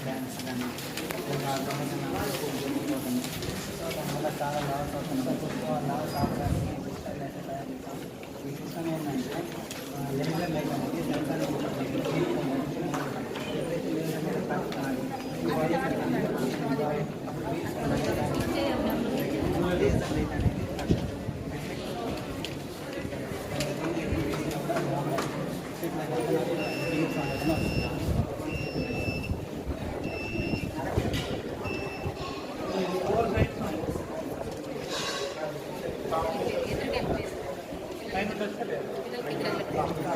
Dance కానీ దానివల్ల చాలా లాస్ అవుతున్నాం. లాస్ అవ్వడానికి ఈ సిస్టమ్ ఏంటంటే లేజర్ లైట్ అనేది సెన్సార్ ఎప్పుడైతే లేజర్ మీద తాకుతున్నాడు లేజర్ లైట్ అనేది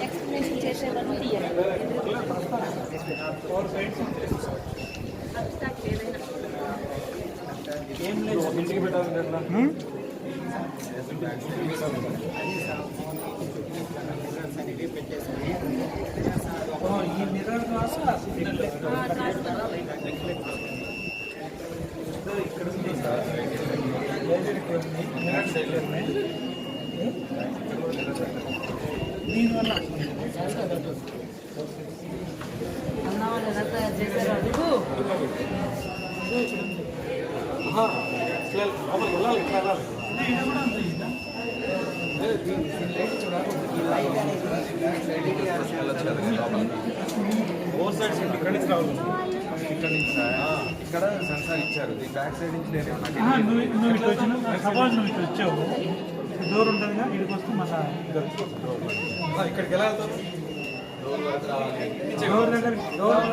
ఎక్స్ప్లెనేషన్ చేసేవాళ్ళు తీయాలి. ఏం లేదు ఇంటికి పెట్టాలి ఎట్లా ఈ మిర్రర్ ద్వారా ఇక్కడ ఉంది సార్ దీనివల్ల అన్నవాళ్ళు ఎలా తయారు చేశారు అడుగు. ఇక్కడ సెన్సార్ ఇచ్చారు బ్యాక్ సైడ్ నుంచి లేదు. నువ్వు ఇటు వచ్చిన సవాల్ నువ్వు ఇటు వచ్చావు డోర్ ఉంటుంది కదా ఇక్కడికి వస్తే మళ్ళీ ఇక్కడికి ఎలా వెళ్తారు? డోర్ దగ్గర డోర్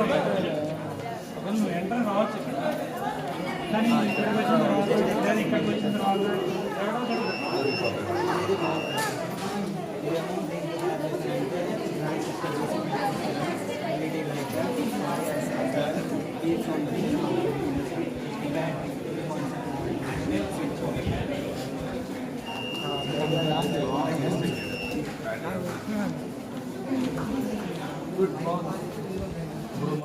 నువ్వు ఎంటర్ రావచ్చు కానీ ఇక్కడికి వచ్చిన తర్వాత లేదా ఇక్కడికి వచ్చిన తర్వాత గుడ్ మార్నింగ్.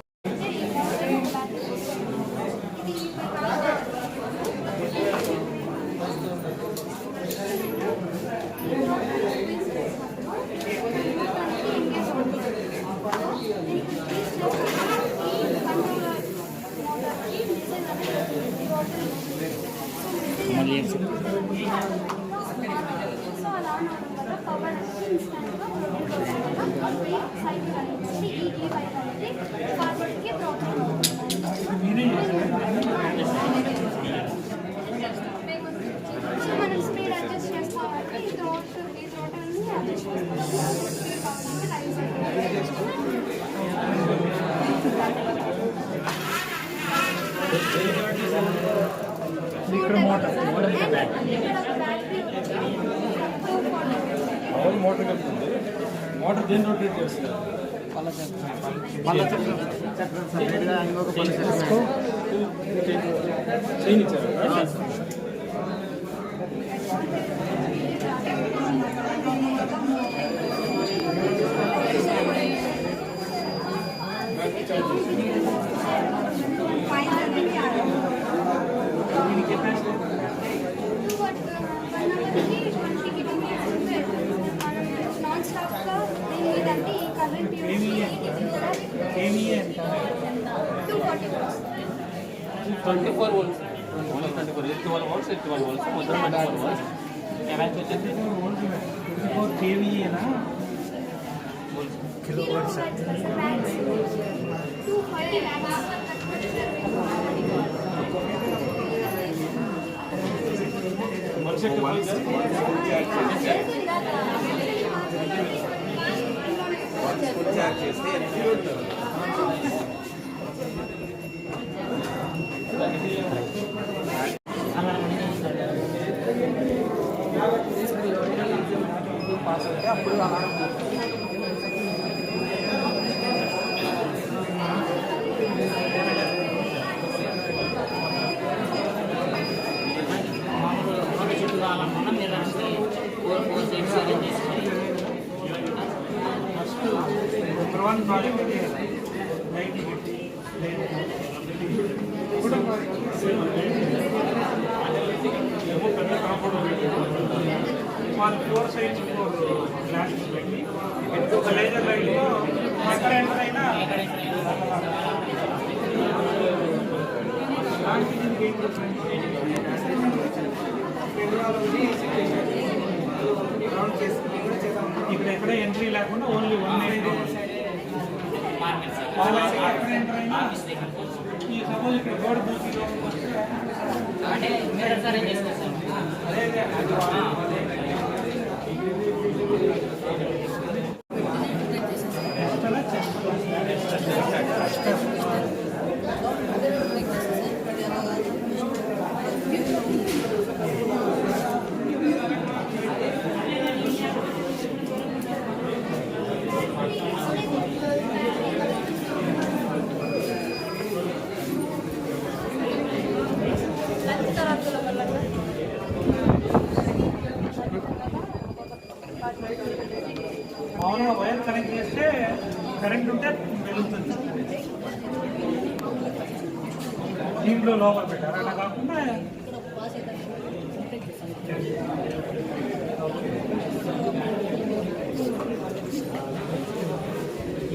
మనం స్పీడ్ అడ్జస్ట్ చేసుకోవాలి. ఈ రోటర్ని అడ్జస్ట్ ఇక్కడ మోటార్ మోటార్ వెళ్తుంది. మోటార్ దేని రొటేట్ చేస్తుంది? చక్రం సపరేట్గా ఇంకొక పని చైన్ ఇచ్చారు. కేవీఏ ఎంత 24 volts. 12 volts, 12 volts, మొత్తం 24 volts. కెపాసిటీ వచ్చేసి 24 కేవీఏనా కిలో వాట్స్ చార్జ్ చేస్తే పాస్ అయితే అప్పుడు అలారం చుట్టూ కావాలన్నా మీరు 4 సైడ్స్ అరేంజ్ చేసుకొని ఫస్ట్ నెంబర్ 1 ప్రాజెక్ట్ లైట్ కూడా పెద్ద కాంపౌండ్ వాళ్ళు 4 సైడ్స్ గ్లాసెస్ పెట్టి ఒక లేజర్ లైట్ ఎక్కడ ఎంటర్ అయినా ఇక్కడ ఎక్కడ ఎంట్రీ లేకుండా ఓన్లీ 1 ఈ సపోజ్ ఇక్కడ గోడ దూకి అంటే మిర్రర్స్ అరేంజ్ చేస్తారు సార్. మామూలుగా వైర్ కనెక్ట్ చేస్తే కరెంట్ ఉంటే వెలుగుతుంది. దీంట్లో లోపల పెట్టారు అలా కాకుండా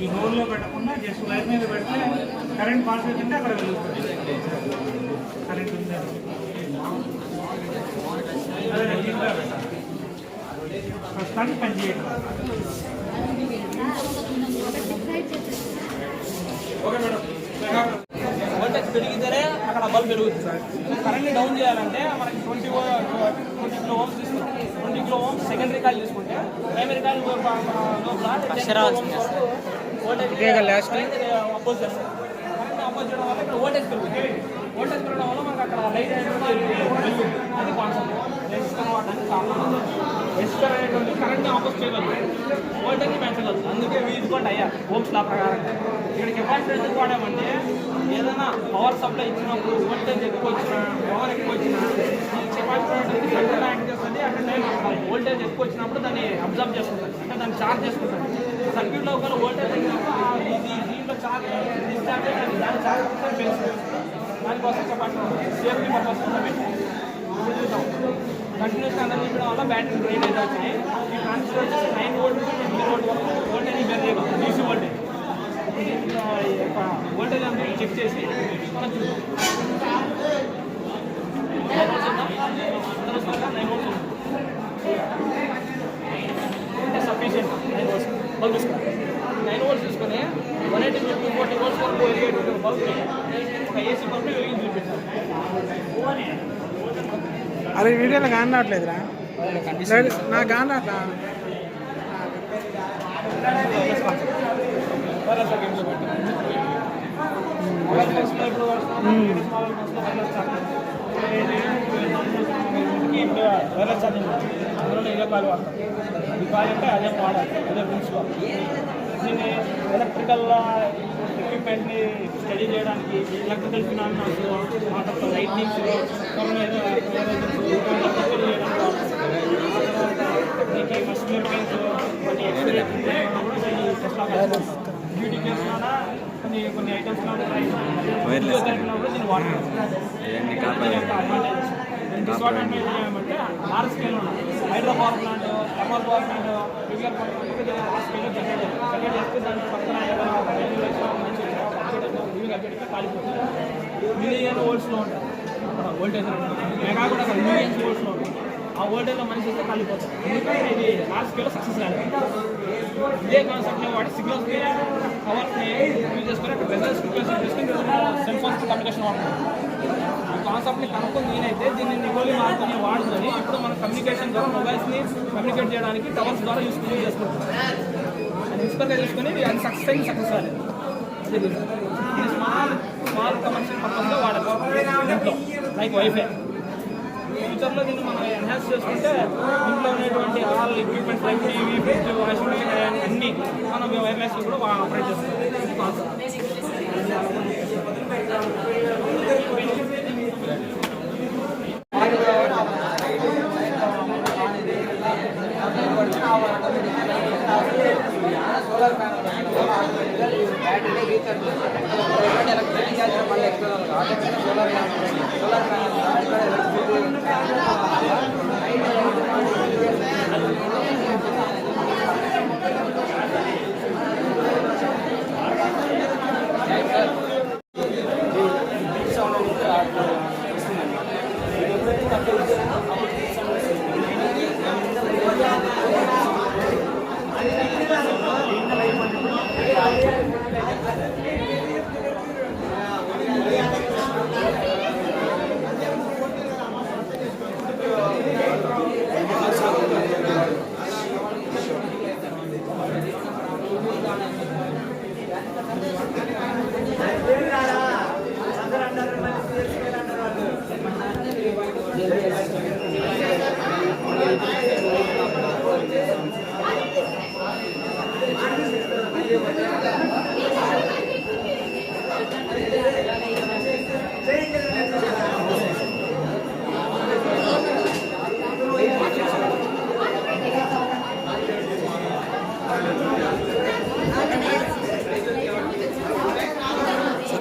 ఈ హోల్లో పెట్టకుండా జస్ట్ వైర్ మీద పెడితే కరెంట్ పాస్ అవుతుంటే అక్కడ వెలుగుతుంది. కరెంట్ ఉంది అదే దీంట్లో పెట్టాలి. ప్రస్తుతానికి పనిచేయడం. వోల్టేజ్ పెరిగితేనే అక్కడ బల్బ్ పెరుగుతుంది సార్. కరెంట్ డౌన్ చేయాలంటే మనకి 20 కిలో ఓమ్స్ తీసుకుంటాం. 20 కిలో ఓమ్స్ సెకండరీ కాయిల్ తీసుకుంటే ప్రైమరీ కాయిల్ లోపల వోల్టేజ్ అపోజ్ చేస్తాం. కరెంట్ అపోజ్ చేయడం వల్ల ఇక్కడ వోల్టేజ్ పెరుగుతుంది. వోల్టేజ్ పెరగడం వల్ల మనకు అక్కడ లైట్ అనేది అది కాన్సెప్ట్. రెసిస్టర్ వాడడానికి కారణం రెసిస్టర్ అనేటువంటి కరెంట్ని ఆపోజ్ చేయగలదు, వోల్టేజ్ని పెంచగలదు. అందుకే వీధుకోండి అయ్యా ఓమ్స్ లా ప్రకారం. ఇక్కడ కెపాసిటర్ ఎందుకు వాడామంటే ఏదైనా పవర్ సప్లై ఇచ్చినప్పుడు వోల్టేజ్ ఎక్కువ వచ్చినా పవర్ ఎక్కువ వచ్చినా ఈ కెపాసిటర్ అనేది సెంట్రల్ యాక్ట్ చేస్తుంది. అంటే టైం వోల్టేజ్ ఎక్కువ వచ్చినప్పుడు దాన్ని అబ్జర్వ్ చేసుకుంటుంది, అంటే దాన్ని ఛార్జ్ చేసుకుంటుంది. సర్క్యూట్లో ఒకవేళ వోల్టేజ్ తగ్గినప్పుడు దీంట్లో ఛార్జ్ డిశ్చార్జ్ అయ్యి దాన్ని ఛార్జ్ పెంచుతుంది. దానికోసం కెపాసిటర్ సేఫ్టీ పర్పస్ చూద్దాం. కంటిన్యూస్ అందరూ చూడడం వల్ల బ్యాటరీ డ్రైన్ అయితే వచ్చినాయి. ఈ ట్రాన్సిస్టర్ వచ్చేసి 9 వోల్ట్ టు 20 వోల్ట్ వరకు వోల్టేజ్ బెర్ చేయగలదు, డీసీ వోల్టేజ్. వోల్టేజ్ అంతా చెక్ చేసి మనం చూద్దాం. 9 వోల్ట్స్ ఉందా? 9 వోల్ట్స్ ఉంది అంటే సఫిషియంట్. 9 వోల్ట్స్ బల్బ్ తీసుకోండి. 9 వోల్ట్స్ తీసుకొని 180 to 240 వోల్ట్స్ వరకు వెలిగేటువంటి బల్బ్ ఒక ఏసీ బల్బ్ వెలిగించి చూపించాలి. అరే వీడియోలో కానట్లేదురా, నాకు కానట్లా. వైరస్ ఛార్జింగ్ అందులో ఇదే కాలు వాడతాం. ఈ కాలు అంటే అదే వాడాలి, అదే ప్రిన్సిపల్. దీన్ని ఎలక్ట్రికల్ ఎక్విప్మెంట్ని స్టడీ చేయడానికి ఎలక్ట్రికల్ ఫినామినాస్, లైట్నింగ్స్, దీనికి మస్క్యులర్ పెయిన్స్ కొన్ని ఎక్స్రే డ్యూటీ చేస్తున్నా కొన్ని ఐటమ్స్ దీన్ని వాడతాం. డిస్అడ్వాంటేజ్ ఏమంటే ఆర్ స్కేల్ ఉన్నాయి. Hydro power plant, thermal power plant, nuclear power plant ఆర్ స్కేల్లో జనరేట్ చేస్తే దాని పక్కన ఏదైనా కాలిపోతుంది. మిలియన్ వోల్ట్స్లో ఉంటుంది అక్కడ వోల్టేజ్, మెగా కూడా అక్కడ మిలియన్స్ వోల్ట్స్లో ఉంటుంది. ఆ వోల్టేజ్లో మనిషి అయితే కాలిపోతుంది. ఎందుకంటే ఇది ఆర్ స్కేల్లో సక్సెస్ కాలేదు. ఇదే కాన్సెప్ట్లో వాటి సిగ్నల్స్ని పవర్ని యూజ్ చేసుకొని అక్కడ రిజల్ట్స్ చేసుకుని సెల్ ఫోన్స్ కమ్యూనికేషన్ వాడుతుంది. ఈ కాన్సెప్ట్ని కనుక్కొని నేనైతే దీన్ని నిగోలి మార్పుని వాడుకొని ఇప్పుడు మన కమ్యూనికేషన్ ద్వారా మొబైల్స్ని కమ్యూనికేట్ చేయడానికి టవర్స్ ద్వారా యూజ్ చేసుకుంటున్నాం. అది ఇన్స్పైర్గా తీసుకొని అది సక్సెస్ అయింది, సక్సెస్ కాలేదు. ఇది స్మాల్ కమర్షియల్ పర్పస్గా వాడాలి ఇంట్లో, లైక్ వైఫై. ఫ్యూచర్లో దీన్ని మనం ఎన్హాన్స్ చేసుకుంటే ఇంట్లో ఉన్నటువంటి all equipments like TV, fridge, washing machine అన్నీ మనం వైర్లెస్ కూడా ఆపరేట్ చేస్తాం. ఇది concept. Solar panel battery recharge electric మళ్ళీ ఎక్స్ట్రా సోలార్ ప్యానల్ సౌండ్ అనేది అట్లా వస్తుందండి. ఎప్పుడైతే తక్కువ ఇచ్చారో అప్పుడు బీప్ సౌండ్ వస్తుంది.